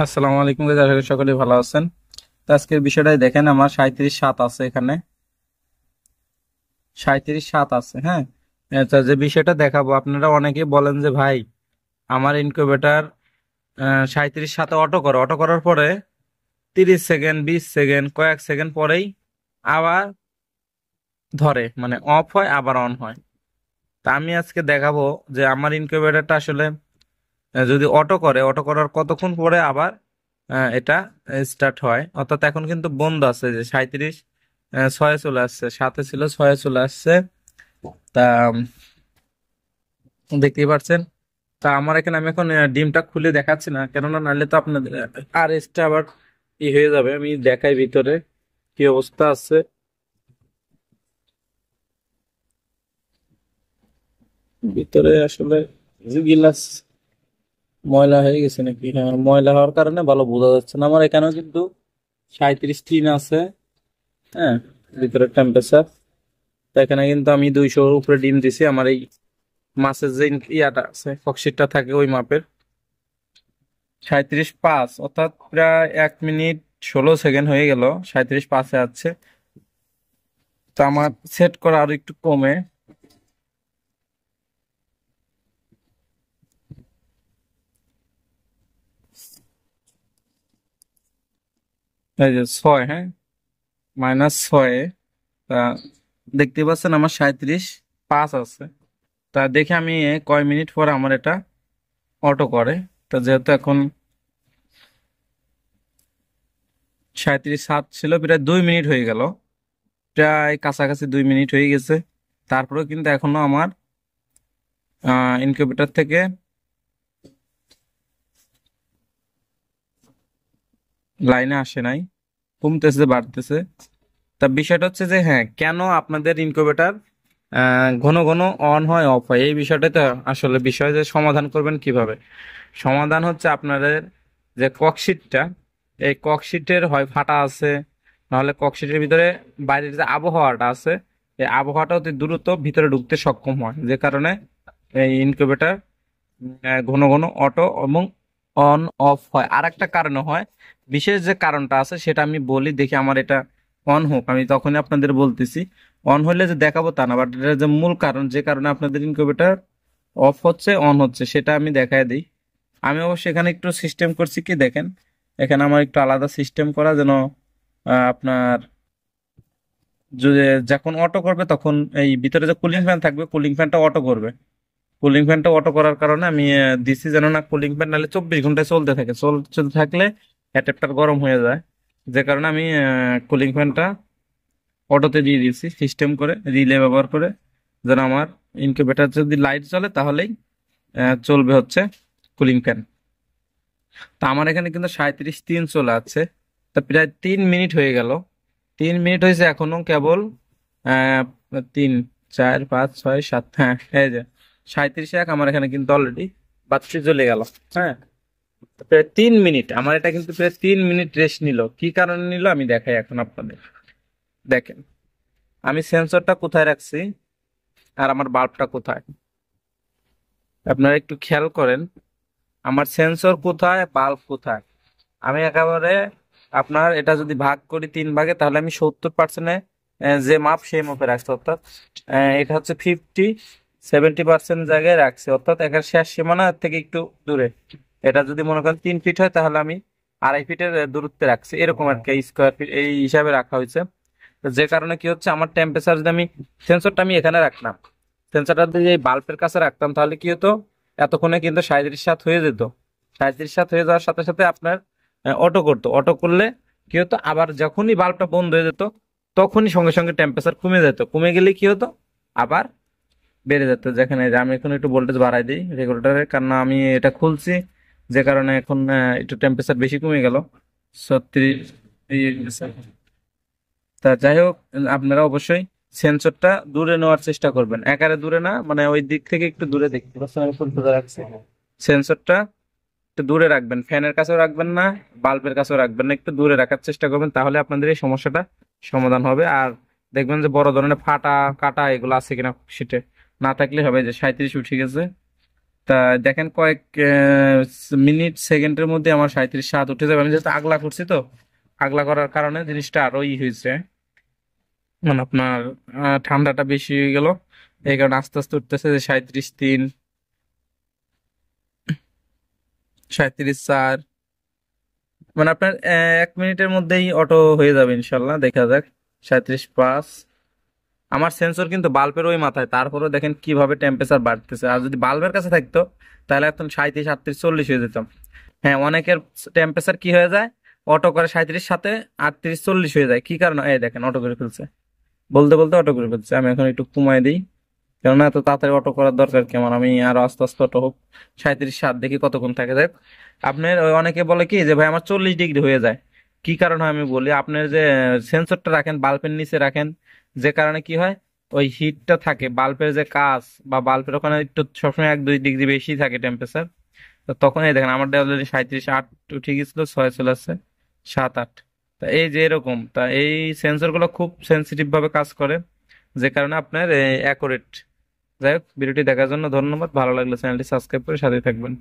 আসসালামু আলাইকুম গাইস, আশা করি সকলে ভালো আছেন। তো আজকের বিষয়টাই দেখেন, আমার 37 আছে এখানে, 37 আছে। হ্যাঁ, তো যে বিষয়টা দেখাবো, আপনারা অনেকেই বলেন যে ভাই আমার ইনকিউবেটর 37 অটো করো, অটো করার পরে 30 সেকেন্ড 20 সেকেন্ড কয়েক সেকেন্ড পরেই আবার ধরে, মানে অফ হয় আবার অন হয়। তা আমি আজকে দেখাবো যে আমার ইনকিউবেটরটা আসলে যদি অটো করে, অটো করার কতক্ষণ পরে আবার এটা স্টার্ট হয়। অর্থাৎ এখন কিন্তু বন্ধ আছে, যে 37 চলে আসছে, সাথে ছিল 6 চলে আসছে। তা দেখতেই পাচ্ছেন। তা আমার এখানে আমি এখন ডিমটা খুলে দেখাচ্ছি না, কেননা নাহলে তো আপনাদের আর এসটা আবার হয়ে যাবে। আমি দেখাই ভিতরে কি অবস্থা আছে। ভিতরে আসলে যে গিলাস ময়লা হয়ে গেছে নাকি, হ্যাঁ ময়লা হওয়ার কারণে ভালো বোঝা যাচ্ছে না। আমার এখানেও কিন্তু 37 আছে। হ্যাঁ, ভিতরের টেম্পারেচার। তো এখানে কিন্তু আমি 200-র উপরে ডিম দিছি। আমার এই মাছের যে ইয়াটা আছে, ককশিটটা থাকে ওই মাপের। 37.5, অর্থাৎ প্রায় 1 মিনিট 16 সেকেন্ড হয়ে গেল, 37.5-এ আছে। তো আমার সেট করা আরো একটু কমে, এই যে 6, হ্যাঁ -6-এ। তা দেখতে পাচ্ছেন আমার 37.5 আছে। তা দেখে আমি কয় মিনিট পরে আমার এটা অটো করে। তা যেহেতু এখন 37.7 ছিল, প্রায় 2 মিনিট হয়ে গেল, প্রায় কাছাকাছি 2 মিনিট হয়ে গেছে। তারপরেও কিন্তু এখনো আমার ইনকিউবেটর থেকে লাইনে আসে নাই, কমতেছে বাড়তেছে। তা বিষয়টা হচ্ছে যে হ্যাঁ, কেন আপনাদের ইনকিউবেটর ঘন ঘন অন হয় অফ হয়, এই বিষয়টা তো আসলে বিষয়, যে সমাধান করবেন কিভাবে। সমাধান হচ্ছে আপনাদের যে ককশিটটা, এই ককশিটের হয় ফাটা আছে, নাহলে ককশিটের ভিতরে বাইরের যে আবহাওয়াটা আছে, এই আবহাওয়াটা অতি দ্রুত ভিতরে ঢুকতে সক্ষম হয়, যে কারণে এই ইনকিউবেটর ঘন ঘন অটো এবং অন অফ হয়। আর একটা কারণে হয়, বিশেষ যে কারণটা আছে সেটা আমি বলি, দেখি আমার এটা অন হোক, আমি তখনই আপনাদের বলতেছি। অন হলে যে দেখাবো তা না, বাট এটা যে মূল কারণ, যে কারণে আপনাদের ইনকিউবেটর অফ হচ্ছে অন হচ্ছে, সেটা আমি দেখায় দিই। আমি অবশ্য এখানে একটু সিস্টেম করছি কি দেখেন, এখানে আমার একটু আলাদা সিস্টেম করা, যেন আপনার যদি যখন অটো করবে তখন এই ভিতরে যে কুলিং ফ্যান থাকবে, কুলিং ফ্যানটা অটো করবে। কুলিং ফ্যানটা অটো করার কারণে আমি দিছি, যেন না কুলিং ফ্যান নাহলে 24 ঘন্টায় চলতে থাকে, চলতে থাকলে অ্যাডাপ্টার গরম হয়ে যায়। যে কারণে আমি কুলিং ফ্যানটা অটোতে দিয়ে দিয়েছি, সিস্টেম করে রিলে ব্যবহার করে, যেন আমার ইনকিউবেটর যদি লাইট জ্বলে তাহলেই চলবে হচ্ছে কুলিং ফ্যান। তা আমার এখানে কিন্তু 37.3 চলে আছে। তা প্রায় 3 মিনিট হয়ে গেল, 3 মিনিট হয়েছে, এখনো কেবল 3 4 5 6 7, হ্যাঁ এই যে 37.1 আমার এখানে কিন্তু অলরেডি বাতি চলে গেল। হ্যাঁ, প্রায় 3 মিনিট আমার এটা কিন্তু প্রায় 3 মিনিট রেস্ট নিল। কি কারণে নিল আমি দেখাই এখন আপনাদের। দেখেন আমি সেন্সরটা কোথায় রাখছি আর আমার বাল্বটা কোথায়, আপনারা একটু খেয়াল করেন আমার সেন্সর কোথায়, বাল্ব কোথায়। আমি একেবারে আপনার এটা যদি ভাগ করি 3 ভাগে, তাহলে আমি 70%-এ যে মাপ সেই মাপে রাখছি। অর্থাৎ এটা হচ্ছে 50-70% জায়গায় রাখছি, অর্থাৎ এখানে শেষ সীমানা থেকে একটু দূরে। এটা যদি মনে করেন 3 ফিট হয়, তাহলে আমি 2.5 ফিটের দূরত্বে রাখছি, এরকম আর কি, স্কোয়ার ফিট এই হিসাবে রাখা হয়েছে। তো যে কারণে কি হচ্ছে, আমার টেম্পারেচার যদি আমি সেন্সরটা আমি এখানে রাখলাম, সেন্সরটা যদি এই বাল্বের কাছে রাখতাম, তাহলে কি হতো, এতক্ষণে কিন্তু 37.7 হয়ে যেত। 37.7 হয়ে যাওয়ার সাথে সাথে আপনার অটো করতো, অটো করলে কি হতো, আবার যখনই বাল্বটা বন্ধ হয়ে যেত তখনই সঙ্গে সঙ্গে টেম্পারেচার কমে যেত, কমে গেলে কি হতো, আবার বেড়ে যেত। যেখানে যে আমি এখন একটু ভোল্টেজ বাড়াই দিই রেগুলেটরের, কারণ আমি এটা খুলছি, যে কারণে এখন একটু টেম্পারেচার বেশি কমে গেল, 36। তা যাই হোক, আপনারা অবশ্যই সেন্সরটা দূরে নেওয়ার চেষ্টা করবেন, একারে দূরে না, মানে ওই দিক থেকে একটু দূরে, দেখতে পাচ্ছেন আমি কোন সোজা রাখছি। সেন্সরটা একটু দূরে রাখবেন, ফ্যানের কাছেও রাখবেন না, বাল্বের কাছেও রাখবেন না, একটু দূরে রাখার চেষ্টা করবেন, তাহলে আপনাদের এই সমস্যাটা সমাধান হবে। আর দেখবেন যে বড় ধরনের ফাটা কাটা এগুলো আছে কিনা শীটে, না থাকলে হবে। যে 37 উঠে গেছে, তা দেখেন কয়েক মিনিট সেকেন্ডের মধ্যে আমার 37.7 উঠে যাবে। আমি যেহেতু আগলা করছি, তো আগলা করার কারণে জিনিসটা আরো হয়েছে, মানে আপনার ঠান্ডাটা বেশি হয়ে গেল, এই কারণে আস্তে আস্তে উঠতেছে যে 37.3, 37.4। মানে আপনার 1 মিনিটের মধ্যেই অটো হয়ে যাবে ইনশাল্লাহ, দেখা যাক। 37.5। আমার সেন্সর কিন্তু বাল্বের ওই মাথায়, তারপরেও দেখেন কিভাবে টেম্পারেচার বাড়তেছে। আর যদি বাল্বের কাছে থাকতো তাহলে এখন 37, 38, 40 হয়ে যেতাম। হ্যাঁ, অনেকের টেম্পারেচার কি হয়ে যায়, অটো করে 37, সাথে 38, 40 হয়ে যায়। কি কারণে? এই দেখেন অটো করে ফেলছে, বলতে বলতে অটো করে ফেলছে। আমি এখন একটু কমাই দিই, কেননা এত তাড়াতাড়ি অটো করার দরকার কি আমার, আমি আরো আস্তে আস্তে অটো হোক। 37.7 দেখি কতক্ষণ থাকে যায়। আপনার অনেকে বলে কি যে ভাই আমার 40 ডিগ্রি হয়ে যায়। কি কারণ হয় আমি বলি, আপনার যে সেন্সরটা রাখেন বাল্বের নিচে রাখেন, যে কারণে কি হয়, ওই হিটটা থাকে বাল্বের যে কাজ, বা বাল্বের ওখানে একটু সবসময় 1-2 ডিগ্রি বেশি থাকে টেম্পারেচার। তো তখন এই দেখেন আমার অলরেডি 37.8 উঠে গেছিল, 6 চলে আসছে 7-8। তা এই যে এরকম, তা এই সেন্সর গুলো খুব সেন্সিটিভ ভাবে কাজ করে, যে কারণে আপনার অ্যাকুরেট। যাই হোক, ভিডিওটি দেখার জন্য ধন্যবাদ। ভালো লাগলে চ্যানেলটি সাবস্ক্রাইব করে সাথে থাকবেন।